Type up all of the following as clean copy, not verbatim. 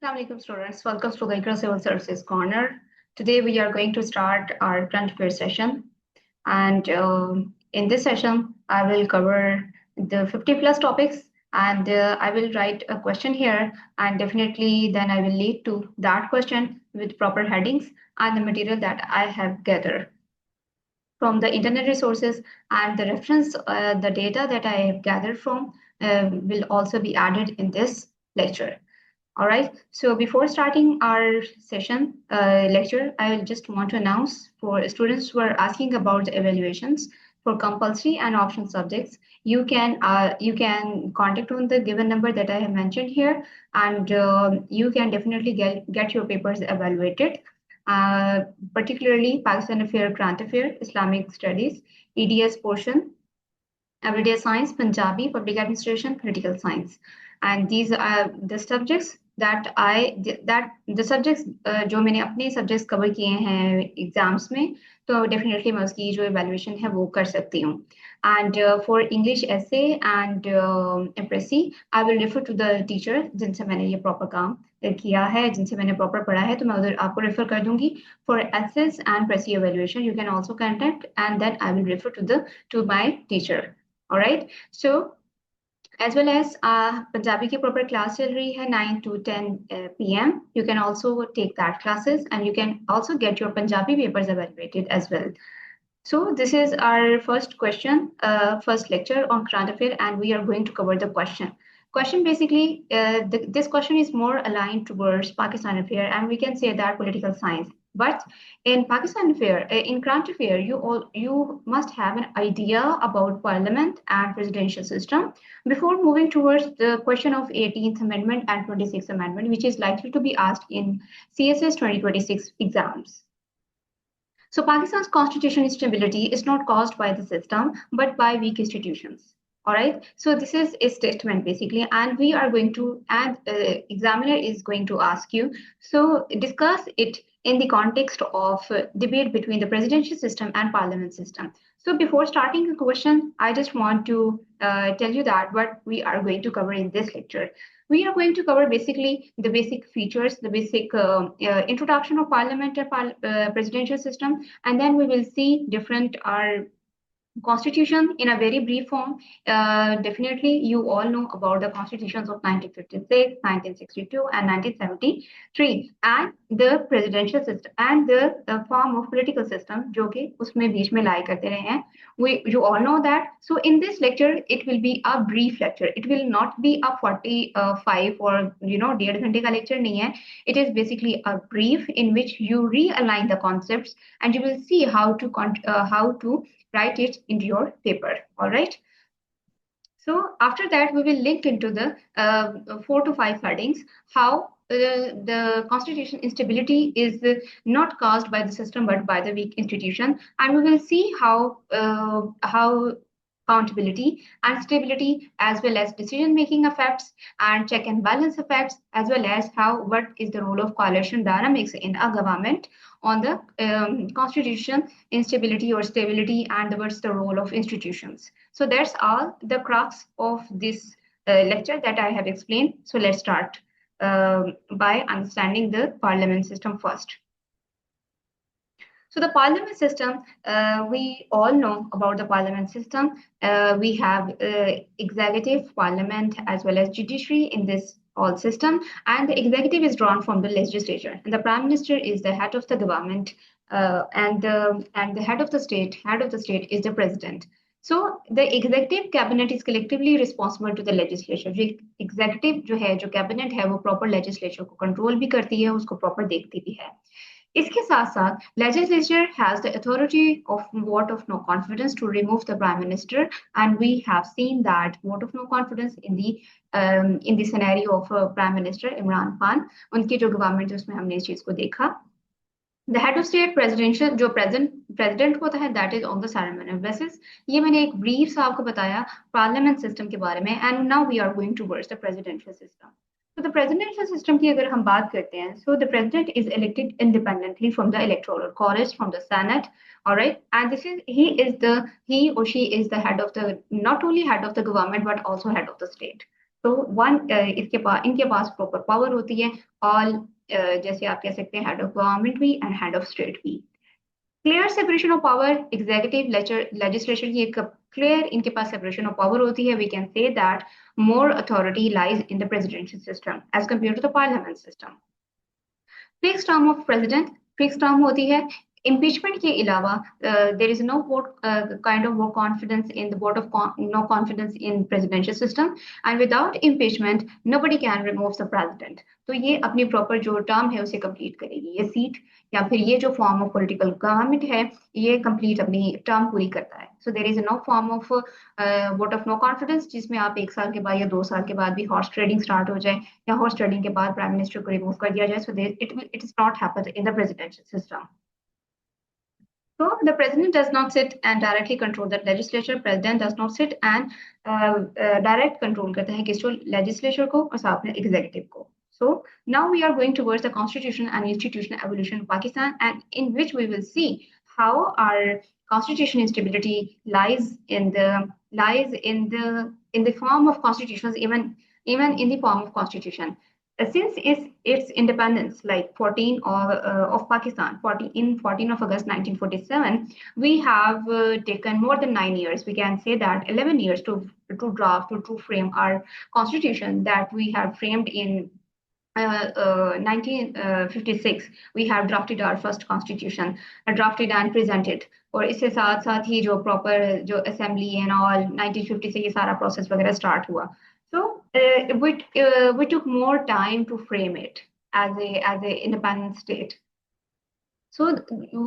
Assalamualaikum students, welcome to the Iqra Civil Services Corner. Today we are going to start our current affairs session, and in this session I will cover the 50 plus topics, and I will write a question here, and definitely then I will lead to that question with proper headings and the material that I have gathered from the internet resources, and the reference, the data that I have gathered from will also be added in this lecture. All right, so before starting our session lecture, I just want to announce for students who are asking about the evaluations for compulsory and optional subjects, you can contact on the given number that I have mentioned here, and you can definitely get your papers evaluated, particularly Pakistan Affair, Current Affair, Islamic Studies, EDS portion, Everyday Science, Punjabi, Public Administration, Political Science, and these are the subjects that the subjects जो मैंने अपने subjects cover किए हैं exams में, तो definitely मैं उसकी जो evaluation है वो कर सकती हूँ. And for English essay and impressy, I will refer to the teacher जिनसे मैंने ये proper काम किया है, जिनसे मैंने proper पढ़ा है, तो मैं उधर आपको refer कर दूंगी. For essays and pressy evaluation, you can also contact, and then I will refer to my teacher. All right, so as well as Punjabi ki proper class chal rahi hai 9 to 10 p.m. You can also take that classes, and you can also get your Punjabi papers evaluated as well. So this is our first question, first lecture on current affair, and we are going to cover the question. Question basically, this question is more aligned towards Pakistan affair, and we can say that political science. But in Pakistan affair, in current affair, you must have an idea about parliament and presidential system before moving towards the question of 18th Amendment and 26th Amendment, which is likely to be asked in CSS 2026 exams. So Pakistan's constitutional instability is not caused by the system, but by weak institutions. All right, so this is a statement basically, and we are going to, and examiner is going to ask you, so discuss it in the context of debate between the presidential system and parliament system. So before starting the question, I just want to tell you that what we are going to cover in this lecture. We are going to cover basically the basic features, the basic introduction of parliament and presidential system, and then we will see different constitution in a very brief form. Definitely you all know about the constitutions of 1956, 1962 and 1973, and the presidential system and the form of political system जो कि उसमें बीच में lie करते रहे हैं. You all know that. So in this lecture it will be a brief lecture. It will not be a 45 or 1.5 घंटे का lecture नहीं है. It is basically a brief in which you realign the concepts, and you will see how to write it into your paper. All right. So after that, we will link into the 4 to 5 headings how the constitution instability is not caused by the system but by the weak institution, and we will see how accountability and stability as well as decision making effects and check and balance effects, as well as what is the role of coalition dynamics in a government on the constitution instability or stability, and what's the role of institutions. So that's all the crux of this lecture that I have explained. So let's start by understanding the parliament system first. So the parliament system, we all know about the parliament system. We have executive, parliament, as well as judiciary in this all system, and the executive is drawn from the legislature, and the prime minister is the head of the government, and the head of the state is the president. So the executive cabinet is collectively responsible to the legislature. Executive जो cabinet है वो proper legislature को control भी करती है, उसको proper देखती भी है. इसके साथ साथ legislature has the authority of vote of no confidence to remove the prime minister, and we have seen that vote of no confidence in the scenario of prime minister Imran Khan. उनकी जो government है उसमें हमने इस चीज को देखा. The head of state presidential जो president होता है, that is on the ceremonial basis. ये मैंने एक brief सा आपको बताया parliament system के बारे में, and now we are going towards the presidential system. So the presidential system की अगर हम बात करते हैं, so the president is elected independently from the electoral college, from the senate. All right, and he or she is the head of the, not only head of the government but also head of the state. तो इनके पास proper power होती है, all जैसे आप कह सकते हैं head of government भी एंड हेड ऑफ स्टेट भी। Clear separation of power, executive legislature की एक क्लियर इनके पास सेपरेशन ऑफ पावर होती है। We can say that more authority lies in the presidential system as compare to the parliament system. Fix term of president, fix term होती है। Impeachment के अलावा there is no vote kind of vote confidence in the vote of no confidence in presidential system and without impeachment nobody can remove the president. तो ये अपनी proper जो term है उसे कंप्लीट करेगी, ये सीट या फिर ये जो फॉर्म ऑफ पॉलिटिकल गवर्नमेंट है ये कंप्लीट अपनी टर्म पूरी करता है। So there is no form of vote of no confidence जिसमें आप 1 साल के बाद या 2 साल के बाद भी हॉर्स ट्रेडिंग स्टार्ट हो जाए या हॉर्स ट्रेडिंग के बाद प्राइम मिनिस्टर को रिमूव कर दिया जाए। So it is not happen in the presidential system. So the president does not sit and directly control the legislature. President does not sit and direct control करता है किसको, legislature को और साथ में executive को. So now we are going towards the constitution and institutional evolution of Pakistan, and in which we will see how our constitution instability lies in the form of constitutions, even in the form of constitution. Since its independence, like 14 of Pakistan, 14 of August 1947, we have taken more than 9 years. We can say that 11 years to frame our constitution that we have framed in 1956. We have drafted our first constitution, drafted and presented. और इससे साथ साथ ही जो proper जो assembly and all 1950 से ये सारा process वगैरह स्टार्ट हुआ. So we took more time to frame it as a independent state. So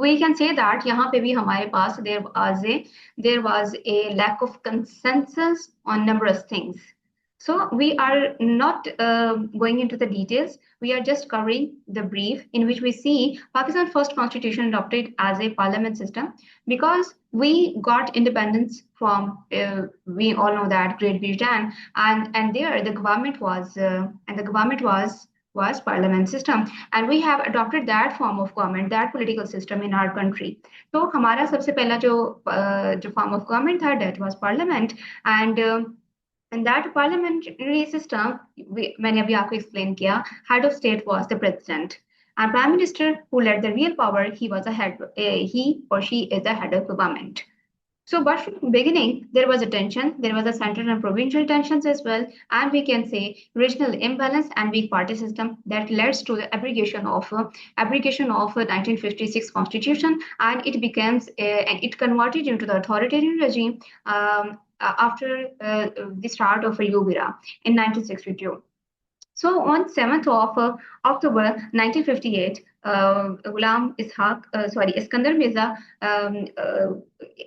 we can say that यहाँ पे भी हमारे पास there was a lack of consensus on numerous things. So we are not going into the details. We are just covering the brief in which we see Pakistan's first constitution adopted as a parliament system, because we got independence from we all know that Great Britain, and there the government was parliament system, and we have adopted that form of government, that political system in our country. तो हमारा सबसे पहला जो form of government था, that was parliament, and that parliamentary system, मैंने अभी आपको explain किया, head of state was the president, and prime minister who led the real power, he or she is the head of government. So, but from the beginning, there was a tension. There was a central and provincial tensions as well, and we can say regional imbalance and weak party system that leads to the abrogation of 1956 constitution, and it becomes and it converted into the authoritarian regime after the start of a new era in 1962. So on 7th of October 1958, Iskandar Mirza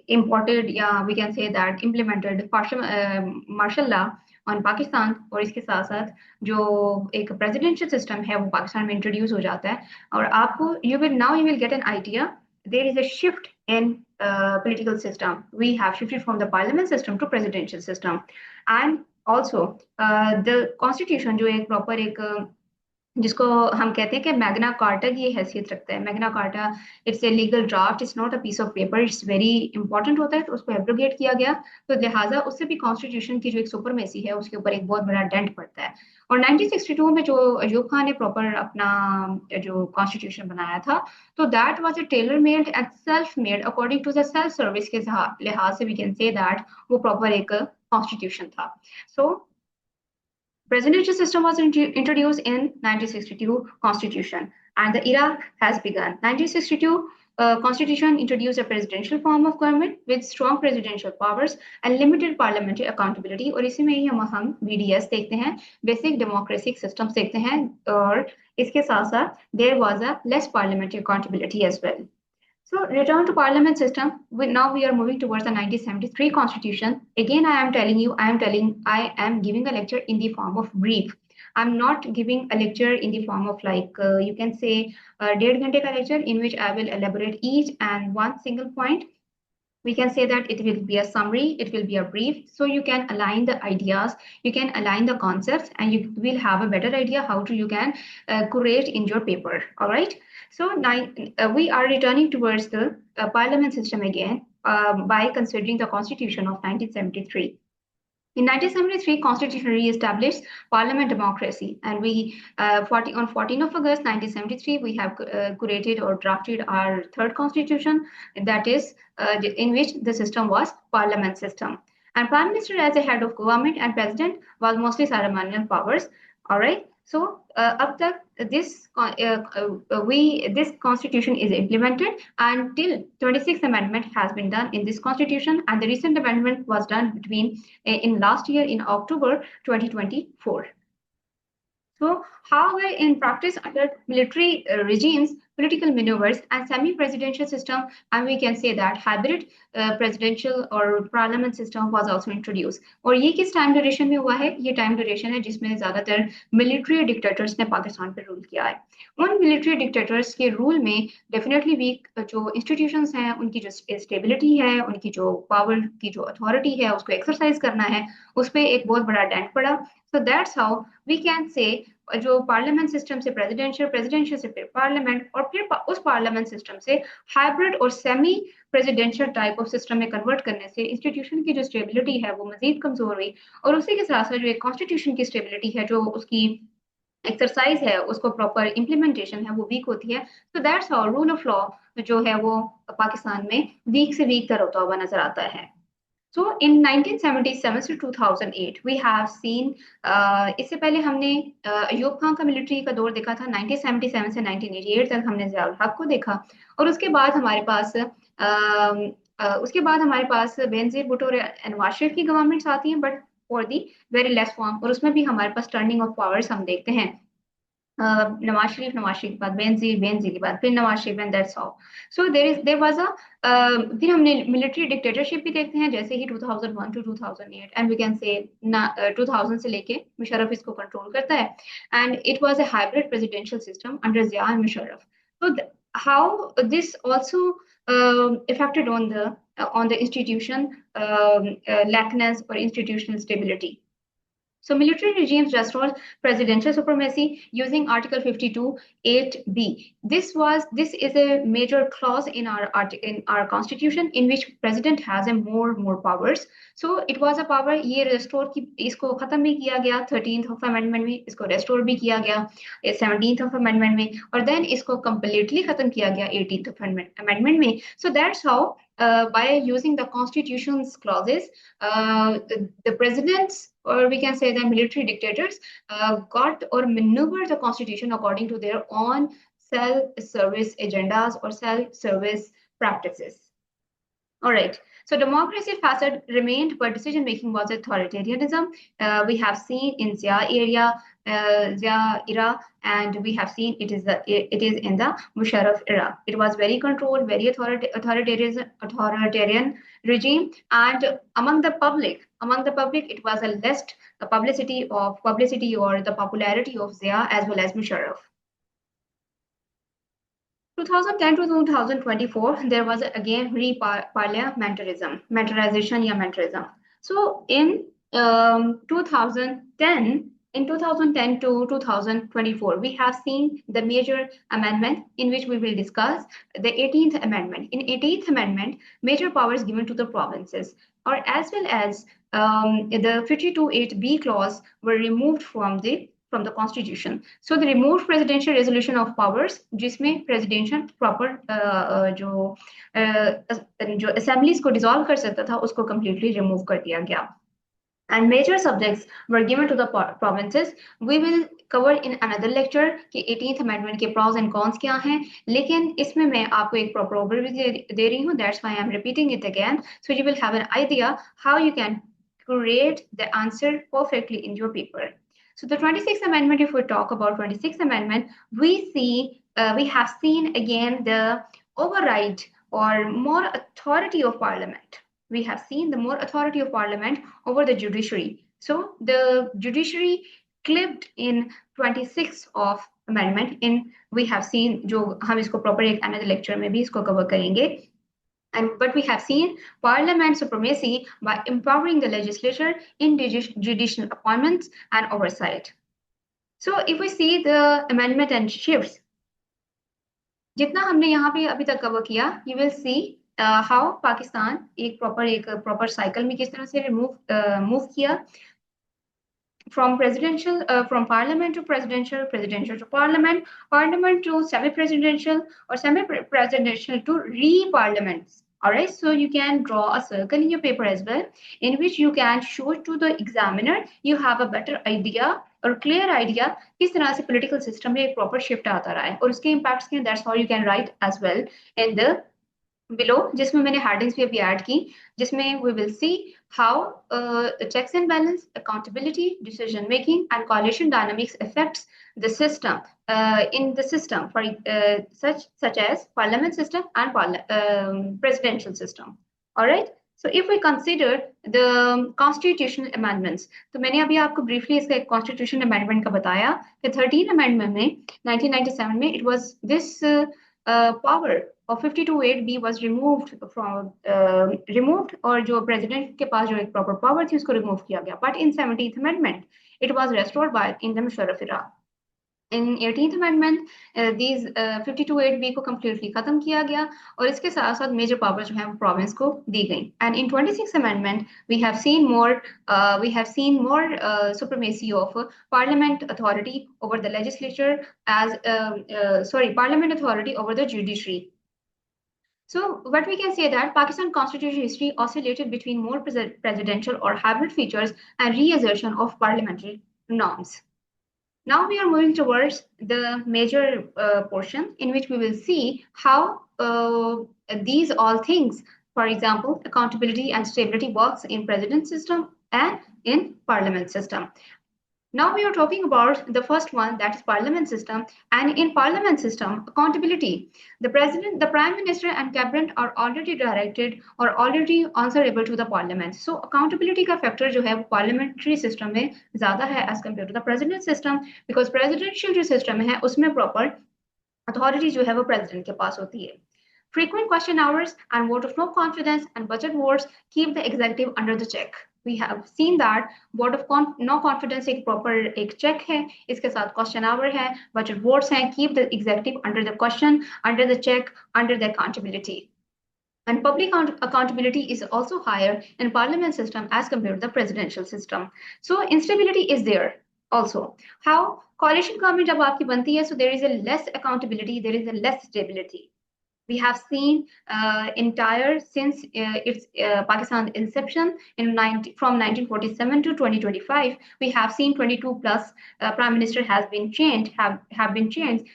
imported, yeah, we can say that implemented martial law on Pakistan, और इसके साथ साथ जो एक presidential system है वो पाकिस्तान में introduce हो जाता है. और आपको you will get an idea. There is a shift in political system. We have shifted from the parliament system to presidential system, and also the constitution जो एक proper एक जिसको हम कहते हैं कि मैग्ना कार्टा की हैसियत रखता है. Magna Carta it's a legal draft, it's not a piece of paper, it's very important होता है, तो उसको एब्रोगेट किया गया. तो लिहाजा उससे भी कॉन्स्टिट्यूशन की जो एक सुपरमेसी है उसके ऊपर एक बहुत बड़ा डेंट पड़ता है. और 1962 में जो अयूब खान ने प्रॉपर अपना जो कॉन्स्टिट्यूशन बनाया था, तो that was a tailor made and self made according to the self service के लिहाज से वी कैन से दैट वो प्रॉपर एक कॉन्स्टिट्यूशन था. So presidential system was introduced in 1962 constitution, and the era has begun. 1962 constitution introduced a presidential form of government with strong presidential powers and limited parliamentary accountability. और इसी में ही हम BDS देखते हैं, basic democratic systems देखते हैं, और इसके साथ साथ there was a less parliamentary accountability as well. So return to parliament system. Now we are moving towards the 1973 constitution. Again, I am giving a lecture in the form of brief. I'm not giving a lecture in the form of like you can say 1.5 घंटे का lecture in which I will elaborate each and one single point. We can say that it will be a summary, it will be a brief, so you can align the ideas, you can align the concepts, and you will have a better idea how to you can curate in your paper. All right. So now we are returning towards the parliament system again by considering the constitution of 1973. In 1973, Constitution re-established parliament democracy, and we on 14th of August 1973 we have curated or drafted our third constitution, that is in which the system was parliament system, and prime minister as a head of government and president was mostly ceremonial powers. All right. So up to this constitution is implemented until 26th amendment has been done in this constitution, and the recent amendment was done between in last year in October 2024. So, however, in practice, under military regimes, political maneuvers, and semi-presidential system, and we can say that hybrid presidential or parliament system was also introduced. और ये किस time duration में हुआ है? ये time duration है जिसमें ज्यादातर मिलिट्री डिक्टेटर्स ने पाकिस्तान पर रूल किया है. उन मिलिट्री डिक्टेटर्स के रूल में डेफिनेटली वीक जो इंस्टीट्यूशंस हैं, उनकी जो स्टेबिलिटी है, उनकी जो पावर की जो अथॉरिटी है, उसको एक्सरसाइज करना है, उस पर एक बहुत बड़ा डेंट पड़ा. So that's how we can say जो पार्लियामेंट सिस्टम से प्रेसिडेंशियल, प्रेसिडेंशियल से फिर पार्लियामेंट, और फिर उस पार्लियामेंट सिस्टम से हाइब्रिड और semi presidential type of system में कन्वर्ट करने से इंस्टीट्यूशन की जो स्टेबिलिटी है वो मजीद कमजोर हुई, और उसी के साथ साथ जो एक कॉन्स्टिट्यूशन की स्टेबिलिटी है, जो उसकी एक्सरसाइज है, उसको प्रॉपर इम्प्लीमेंटेशन है, वो वीक होती है. So that's how rule of law जो है वो पाकिस्तान में वीक से वीक तर होता हुआ नजर आता है. So in 1977 to 2008 we have seen इससे पहले हमने अयूब खान का मिलिट्री का दौर देखा था. 1977 से 1988 तक हमने ज़ियाउल हक को देखा, और उसके बाद हमारे पास बेनजीर भुट्टो और नवाज शरीफ की गवर्नमेंट्स आती हैं, but for the very less form, और उसमें भी हमारे पास टर्निंग ऑफ पावर्स हम देखते हैं. नवाज शरीफ के बाद बेनजीर के बाद फिर Nawaz Sharif, and that's how. So there was a फिर हमने मिलिट्री डिक्टेटरशिप भी देखते हैं, जैसे ही 2001 to 2008, and we can say 2000 से लेके मुशर्रफ इसको कंट्रोल करता है, and it was a hybrid presidential system under Zia and Musharraf. So how this also affected on the institution lackness or institutional stability. So military regimes restored presidential supremacy using Article 52(8)(b). This is a major clause in our constitution in which president has a more powers. So it was a power. ये restore की इसको खत्म भी किया गया 13th of amendment में, इसको restore भी किया गया 17th of amendment में, और then इसको completely खत्म किया गया 18th of amendment में. So that's how by using the constitution's clauses, the presidents, or we can say the military dictators, got or maneuvered the constitution according to their own self-service agendas or self-service practices. All right. So democracy facet remained, but decision-making was authoritarianism. We have seen in Zia era, and we have seen it is in the Musharraf era. It was very controlled, very authoritarian regime, and among the public, it was a less publicity or the popularity of Zia as well as Musharraf. 2010 to 2024, there was again mentorization या mentorism. So in 2010 to 2024, we have seen the major amendment in which we will discuss the 18th amendment. In 18th amendment, major powers given to the provinces, or as well as the 52(8)(b) clause were removed from the constitution. So the removed presidential resolution of powers, जिसमें presidential proper जो assemblies को dissolve कर सकता था, उसको completely remove कर दिया गया. And major subjects were given to the provinces. We will cover in another lecture कि 18th amendment के pros and cons क्या हैं, लेकिन इसमें मैं आपको एक proper overview दे रही हूँ. That's why I'm repeating it again, so you will have an idea how you can create the answer perfectly in your paper. So the 26th amendment, if we talk about 26th amendment, we have seen again the override or more authority of parliament. We have seen the more authority of parliament over the judiciary. So the judiciary clipped in 26th of amendment. We have seen जो हम इसको proper एक another lecture में भी इसको cover करेंगे. But we have seen parliament supremacy by empowering the legislature in judicial appointments and oversight. So if we see the amendment and shifts, जितना हमने यहाँ पे अभी तक cover किया, you will see how Pakistan एक प्रॉपर साइकिल में किस तरह से मूव किया from presidential from parliament to presidential, presidential to parliament, parliament to semi-presidential, or semi-presidential to re-parliaments. All right, so you can draw a circle in your paper as well, in which you can show to the examiner you have a better idea or clear idea किस तरह से political system में एक proper shift आता रहा है और उसके impacts के that's how you can write as well in the below, जिसमें मैंने headings भी अभी ऐड की, जिसमें we will see how checks and balance, accountability, decision making, and coalition dynamics affects the system in the system for such as parliament system and presidential system. All right. So if we consider the constitutional amendments, तो मैंने अभी आपको briefly इसका एक constitution amendment का बताया कि 13 amendment में 1997 में it was this power of 52(8)B was removed from removed और जो president के पास जो एक proper power थी उसको remove किया गया. But in 17th amendment it was restored by in the Musharraf era. In 18th amendment these 52(8)B को completely खत्म किया गया और इसके साथ साथ major powers जो है वो province को दी गई. And in 26th amendment we have seen more supremacy of parliament authority over the legislature as parliament authority over the judiciary. So what we can say that Pakistan constitution history oscillated between more presidential or hybrid features and reassertion of parliamentary norms. Now we are moving towards the major portion in which we will see how these all things, for example, accountability and stability works in president system and in parliament system. Now we are talking about the first one, that is parliament system. And in parliament system, accountability. The president, the prime minister and cabinet are already directed or already answerable to the parliament. So accountability का factor जो है वो parliamentary system में ज़्यादा है as compared to the president system, because presidential जो system है उसमें proper authority जो है वो president के पास होती है. Frequent question hours and vote of no confidence and budget votes keep the executive under the check. We have seen that vote of no confidence एक proper एक check है, इसके साथ question hour है, budget votes हैं, keep the executive under the question, under the check, under the accountability. And public accountability is also higher in parliament system as compared to the presidential system. So instability is there also. How coalition government जब आपकी बनती है, so there is a less accountability, there is a less stability. We have seen entire since its Pakistan's inception from 1947 to 2025, we have seen 22 plus prime minister has been changed, have been changed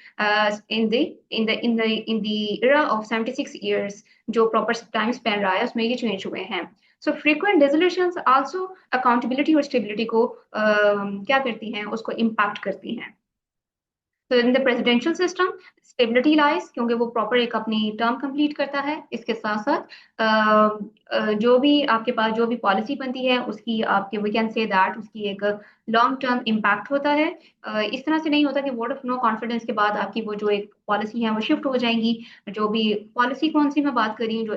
in the era of 76 years. जो proper time span रहा है उसमें ये change हुए हैं. So frequent dissolutions also accountability और stability को क्या करती हैं, उसको impact करती हैं. So in the presidential system, stability lies क्योंकि वो proper एक अपनी term complete करता है. इसके साथ साथ जो भी आपके पास जो भी policy बनती है उसकी आपके we can say that उसकी एक long term impact होता है. इस तरह से नहीं होता कि vote of no confidence के बाद आपकी वो जो एक policy है वो shift हो जाएंगी. जो भी policy कौन सी मैं बात कर रही हूँ, जो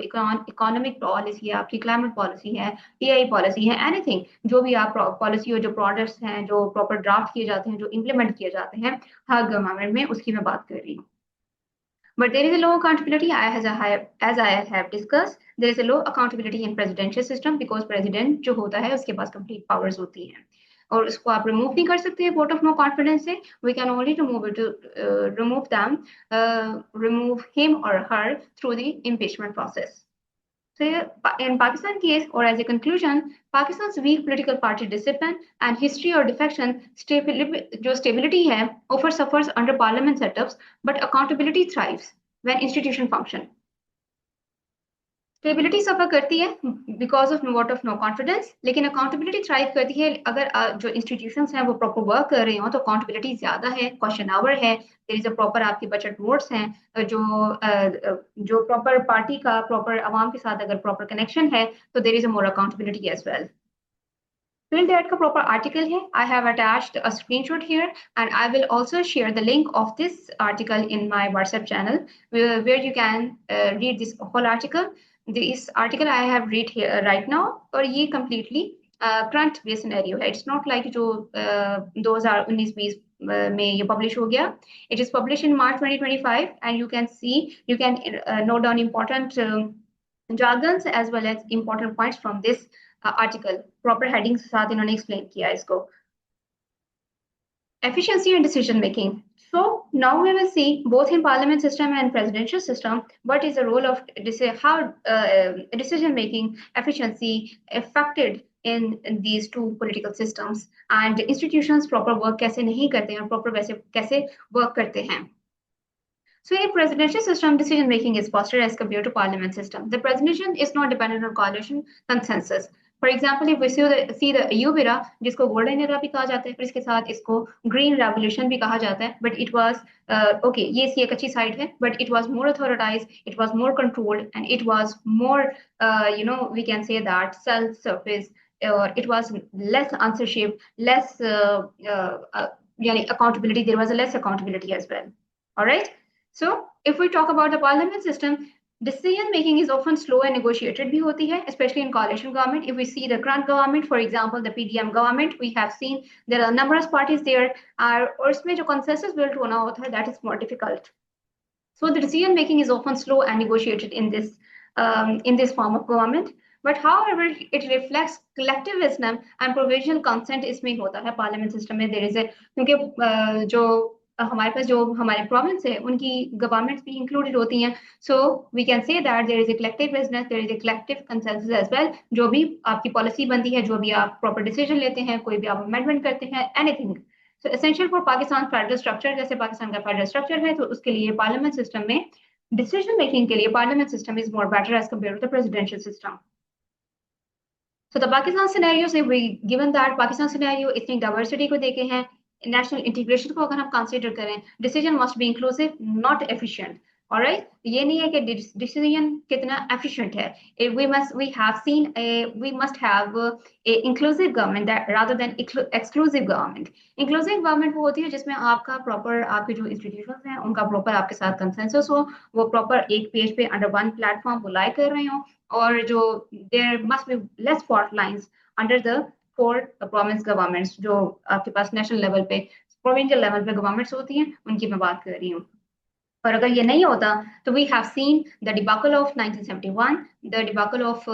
economic policy है, आपकी climate policy है, AI policy है, anything जो भी आप policy और जो products हैं जो proper draft किए जाते हैं, जो implement किए जाते हैं हर गवर्नमेंट में, उसकी मैं बात कर रही हूँ. But there is a low accountability as I have discussed. There is a low accountability in presidential system because president जो होता है उसके पास complete powers होती हैं और उसको आप remove नहीं कर सकते vote of no confidence से. We can only remove him or her through the impeachment process. So in Pakistan case, or as a conclusion, Pakistan's weak political party discipline and history or defection stability है, often suffers under parliament setups, but accountability thrives when institution function. Stability suffer करती है because of vote of no confidence, लेकिन accountability thrive करती है अगर जो institutions हैं वो प्रॉपर वर्क कर रहे हो तो अकाउंटेबिलिटी ज्यादा है, क्वेश्चन आवर है, देयर इज अ प्रॉपर आपके बजट वोट्स हैं, जो प्रॉपर पार्टी का प्रॉपर आवाम के साथ अगर प्रॉपर कनेक्शन है तो there is a more accountability as well. Fill that का proper article है. I have attached a screenshot here and I will also share the link of this article in my WhatsApp channel where you can read this whole article. This article I have read here right now और ये completely current based scenario है. It's not like जो 2019-20 में ये publish हो गया. It is published in March 2025 and you can see, you can note down important jargons as well as important points from this article. Proper headings के साथ इन्होंने explain किया इसको. Efficiency and decision making. So now we will see both in parliament system and presidential system what is the role of how decision making efficiency affected in these two political systems and institutions proper work कैसे नहीं करते हैं और proper वैसे कैसे work करते हैं. So in a presidential system, decision making is faster as compared to parliament system. The presidency is not dependent on coalition consensus. For example, if we see the EU era, जिसको golden era भी कहा जाता है, फिर इसके साथ इसको green revolution भी कहा जाता है, but it was okay, ये इसकी एक अच्छी side है, but it was more authorized, it was more controlled, and it was more, we can say that self-service, or it was less censorship, less accountability. There was a less accountability as well. All right. So if we talk about the parliament system, decision making is often slow and negotiated भी होती है, especially in coalition government. If we see the current government, for example, the PDM government, we have seen there are numerous parties there, और उसमें जो consensus built होना होता है, that is more difficult. So the decision making is often slow and negotiated in this form of government. But however, it reflects collectivism and provisional consent इसमें होता है parliament system में. There is a क्योंकि जो हमारे पास जो हमारे province है उनकी governments भी included होती हैं. So we can say that there is a collective business, there is a collective consensus as well. जो भी आपकी policy बनती है, जो भी आप proper decision लेते हैं, कोई भी आप amendment करते हैं, anything. So essential for Pakistan federal structure, जैसे पाकिस्तान का federal structure है, तो उसके लिए parliament system में decision making के लिए parliament system is more better as compared to the presidential system. So the Pakistan scenario से we given that Pakistan scenario इतनी diversity को देखे हैं, national integration को अगर हम consider करें, decision must be inclusive, not efficient. All right, ये नहीं है कि decision कितना efficient है. We must have a inclusive government that rather than exclusive government. Inclusive government वो होती है जिसमें आपका proper आपके जो institutions हैं उनका proper आपके साथ consensus हो, वो proper एक page पे under one platform वो lie कर रहे हो, और जो there must be less fault lines under the four province governments जो आपके पास national level पे provincial level पे governments होती हैं उनकी मैं बात कर रही हूँ. और अगर ये नहीं होता तो we have seen the debacle of 1971, the debacle of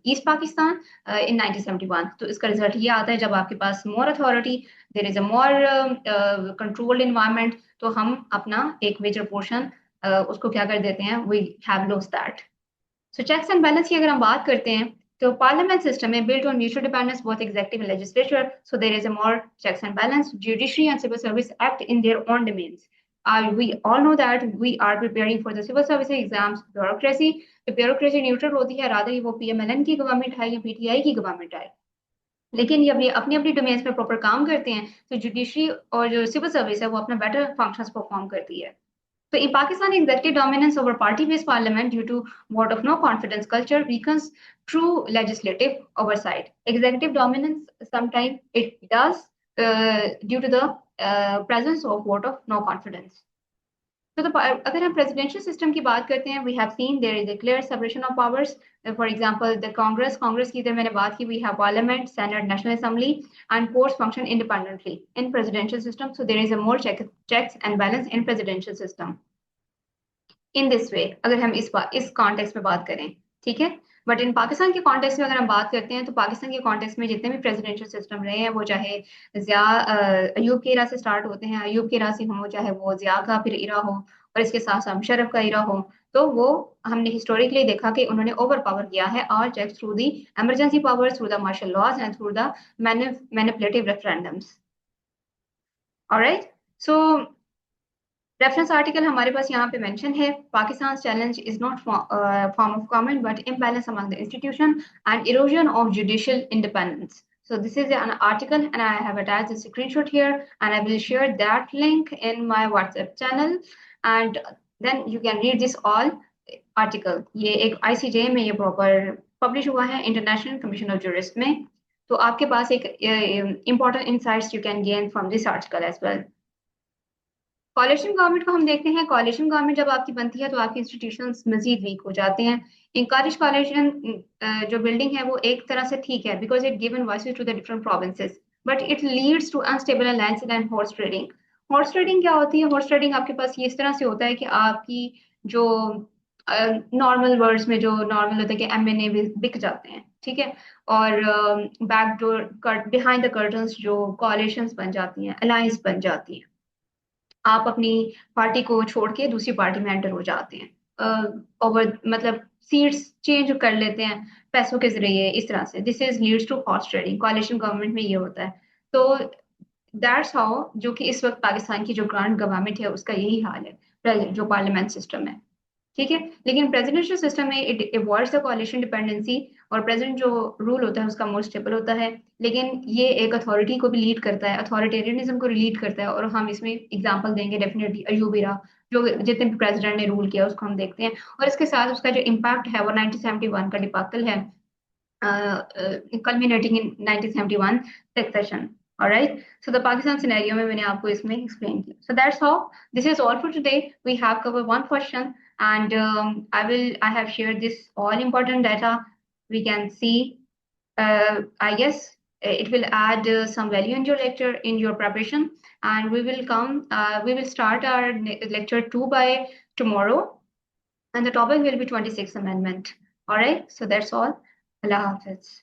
East Pakistan in 1971. तो इसका रिजल्ट ये आता है जब आपके पास more authority, there is a more controlled environment, तो हम अपना एक major portion उसको क्या कर देते हैं, we have lost that. So checks and balance की अगर हम बात करते हैं तो parliament system है built on mutual dependence both executive and legislature, so there is a more checks and balance. Judiciary and civil service act in their own domains. We all know that we are preparing for the civil service exams. Bureaucracy neutral होती है, rather वो PMLN की government है या PTI की government है, लेकिन ये अपनी अपनी डोमेन्स में प्रॉपर काम करते हैं, तो जुडिशरी और जो सिविल सर्विस है वो अपना बेटर फंक्शंस परफॉर्म करती है. So in Pakistan, executive dominance over party-based parliament due to vote of no confidence culture weakens true legislative oversight. Executive dominance sometimes it does due to the presence of vote of no confidence. So अगर हम presidential system की बात करते हैं, we have seen there is a clear separation of powers. For example, the Congress की इधर मैंने बात की, we have Parliament, Senate, National Assembly, and courts function independently in presidential system. So there is a more checks and balance in presidential system. In this way, अगर हम इस context में बात करें, ठीक है. बट इन पाकिस्तान के कॉन्टेक्स्ट में अगर हम बात करते हैं तो पाकिस्तान के कॉन्टेक्स्ट में जितने भी प्रेसिडेंशियल सिस्टम रहे हैं वो चाहे अयूब के इरा से स्टार्ट होते हैं, अयूब के इरा से हो, चाहे वो जिया का फिर इरा हो और इसके साथ साथ मुशर्रफ का इरा हो, तो वो हमने हिस्टोरिकली देखा कि उन्होंने ओवर पावर किया है और check through the emergency powers, through the martial laws and through the manipulative referendums. Alright, so reference article हमारे पास यहाँ पे मेंशन है. Pakistan challenge is not form of government but imbalance among the institution and erosion of judicial independence. So this is an article and I have attached a screenshot here and I will share that link in my WhatsApp channel and then you can read this all article. ये एक ICJ में ये proper publish हुआ है, International Commission of Jurists में. तो आपके पास एक important insights you can gain from this article as well. Coalition government को हम देखते हैं. कॉलेशन गवर्नमेंट जब आपकी बनती है तो आपके इंस्टीट्यूशंस मजीद वीक हो जाते हैं. इनकरेज कॉलेशन जो बिल्डिंग है वो एक तरह से ठीक है because it given voices to the different provinces, but it leads to unstable alliance and horse trading. Horse trading क्या होती है? हॉर्स ट्रेडिंग आपके पास ये इस तरह से होता है कि आपकी जो नॉर्मल वर्ड्स में जो नॉर्मल होता है कि एमएनए बिक जाते हैं, ठीक है। और बैकडोर बिहाइंड द कर्टन्स जो कोalitions बन जाती हैं, अलायंस बन जाती हैं, आप अपनी पार्टी को छोड़ के दूसरी पार्टी में एंटर हो जाते हैं, ओवर मतलब सीट्स चेंज कर लेते हैं पैसों के जरिए, इस तरह से। This is leads to horse trading, coalition government में ये होता है। तो दैट्स हाउ, जो कि इस वक्त पाकिस्तान की जो करंट गवर्नमेंट है उसका यही हाल है, जो पार्लियामेंट सिस्टम है, ठीक है। लेकिन प्रेसिडेंशियल सिस्टम में इट अवॉइड्स द कोalition डिपेंडेंसी, और प्रेसिडेंट जो रूल होता है उसका मोर स्टेबल होता है। लेकिन ये एक अथॉरिटी को भी लीड करता है, अथॉरिटेरियनिज्म को लीड करता है, और हम इसमें एग्जांपल देंगे डेफिनेटली अयूब इरा, जो जितने भी प्रेसिडेंट ने रूल किया उसको हम देखते हैं। और इसके साथ उसका जो इम्पैक्ट है वो 1971 का डिबाकल है, culminating in 1971 succession. All right. So the Pakistan scenario में मैंने आपको इसमें explain किया. So that's how. This is all for today. We have covered one question, and I have shared this all important data. We can see. I guess it will add some value in your lecture, in your preparation, and we will come. We will start our lecture 2 by tomorrow, and the topic will be 26th Amendment. All right. So that's all. Allah Hafiz.